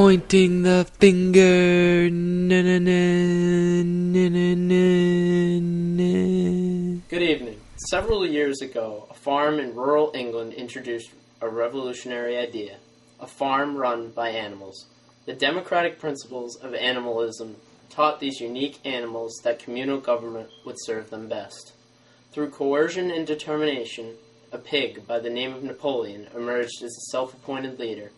pointing the finger. Na, na, na, na, na, na, na. Good evening. Several years ago, a farm in rural England introduced a revolutionary idea, a farm run by animals. The democratic principles of animalism taught these unique animals that communal government would serve them best. Through coercion and determination, a pig by the name of Napoleon emerged as a self-appointed leader.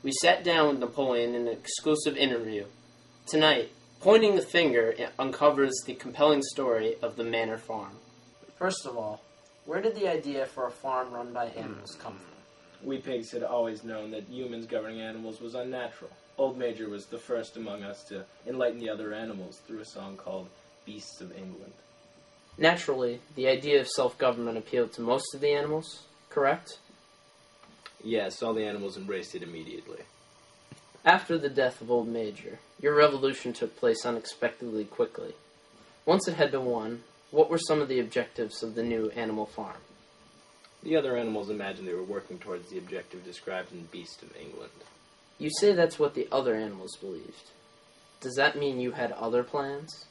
We sat down with Napoleon in an exclusive interview. Tonight, Pointing the Finger uncovers the compelling story of the Manor Farm. First of all, where did the idea for a farm run by animals come from? We pigs had always known that humans governing animals was unnatural. Old Major was the first among us to enlighten the other animals through a song called Beasts of England. Naturally, the idea of self-government appealed to most of the animals, correct? Yes, all the animals embraced it immediately. After the death of Old Major, your revolution took place unexpectedly quickly. Once it had been won, what were some of the objectives of the new animal farm? The other animals imagined they were working towards the objective described in Beast of England. You say that's what the other animals believed. Does that mean you had other plans?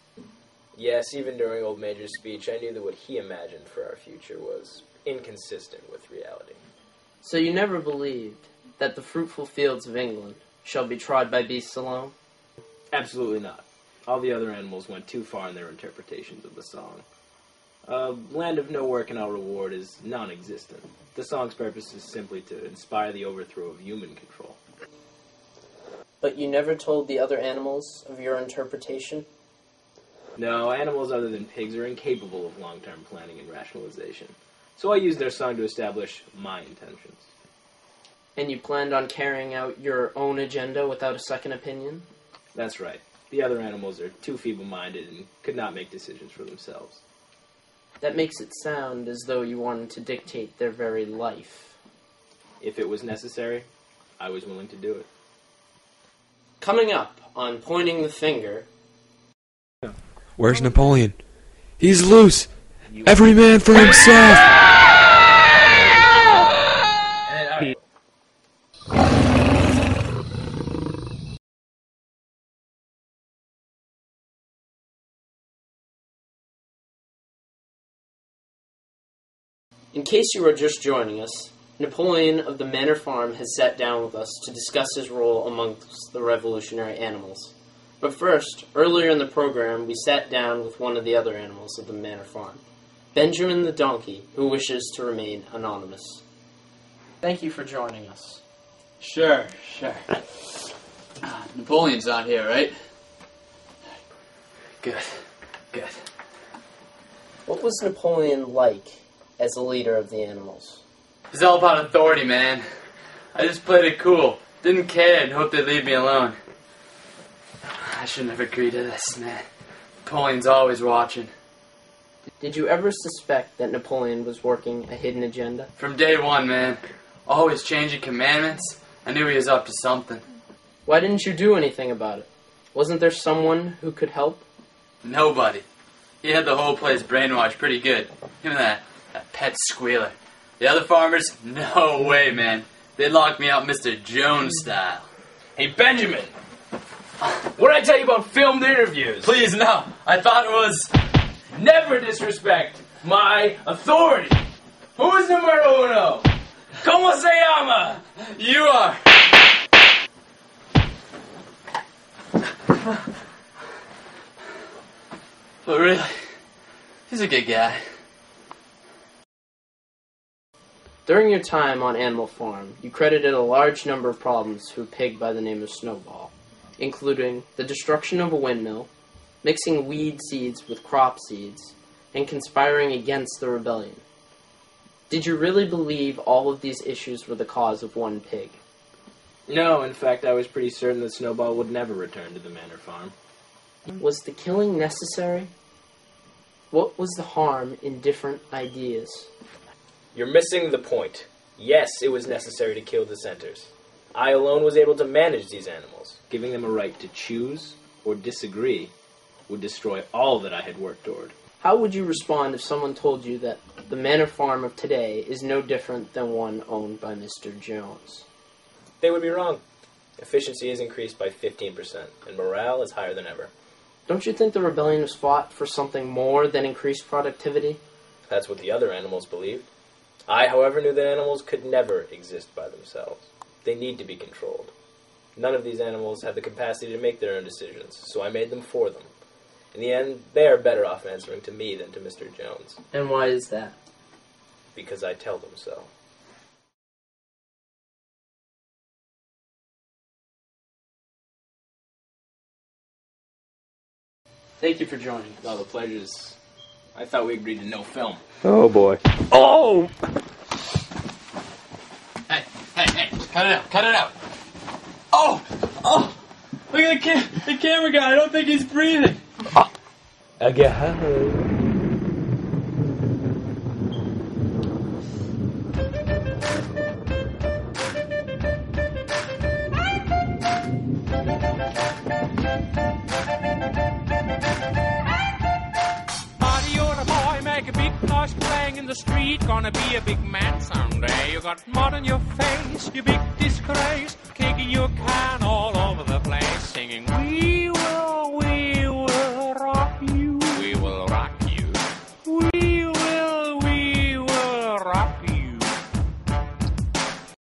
Yes, even during Old Major's speech, I knew that what he imagined for our future was inconsistent with reality. So you never believed that the fruitful fields of England shall be trod by beasts alone? Absolutely not. All the other animals went too far in their interpretations of the song. A land of no work and no reward is non-existent. The song's purpose is simply to inspire the overthrow of human control. But you never told the other animals of your interpretation? No, animals other than pigs are incapable of long-term planning and rationalization. So I used their song to establish my intentions. And you planned on carrying out your own agenda without a second opinion? That's right. The other animals are too feeble-minded and could not make decisions for themselves. That makes it sound as though you wanted to dictate their very life. If it was necessary, I was willing to do it. Coming up on Pointing the Finger... Where's Napoleon? He's loose! Every man for himself! In case you are just joining us, Napoleon of the Manor Farm has sat down with us to discuss his role amongst the revolutionary animals. But first, earlier in the program, we sat down with one of the other animals of the Manor Farm, Benjamin the donkey, who wishes to remain anonymous. Thank you for joining us. Sure. Napoleon's not here, right? Good. What was Napoleon like as a leader of the animals? It's all about authority, man. I just played it cool. Didn't care and hoped they'd leave me alone. I should never agree to this, man. Napoleon's always watching. Did you ever suspect that Napoleon was working a hidden agenda? From day one, man. Always changing commandments. I knew he was up to something. Why didn't you do anything about it? Wasn't there someone who could help? Nobody. He had the whole place brainwashed pretty good. Him and that pet squealer. The other farmers? No way, man. They'd lock me out Mr. Jones style. Hey, Benjamin! What did I tell you about filmed interviews? Please, no. I thought it was... Never disrespect my authority! Who is numero uno? ¿Cómo se llama? You are. But really, he's a good guy. During your time on Animal Farm, you credited a large number of problems to a pig by the name of Snowball, including the destruction of a windmill, mixing weed seeds with crop seeds, and conspiring against the rebellion. Did you really believe all of these issues were the cause of one pig? No, in fact, I was pretty certain that Snowball would never return to the Manor Farm. Was the killing necessary? What was the harm in different ideas? You're missing the point. Yes, it was necessary to kill dissenters. I alone was able to manage these animals. Giving them a right to choose or disagree would destroy all that I had worked toward. How would you respond if someone told you that the Manor Farm of today is no different than one owned by Mr. Jones? They would be wrong. Efficiency is increased by 15%, and morale is higher than ever. Don't you think the rebellion was fought for something more than increased productivity? That's what the other animals believed. I, however, knew that animals could never exist by themselves. They need to be controlled. None of these animals have the capacity to make their own decisions, so I made them for them. In the end, they are better off answering to me than to Mr. Jones, And why is that? because I tell them so. Thank you for joining us. All the pleasures. I thought we agreed to no film. Oh boy. Oh! Hey, cut it out, cut it out. Oh, look at the camera guy. I don't think he's breathing. Again. Make a big noise playing in the street, gonna be a big man someday. You got mud on your face, you big disgrace, kicking your can all over the place, singing wee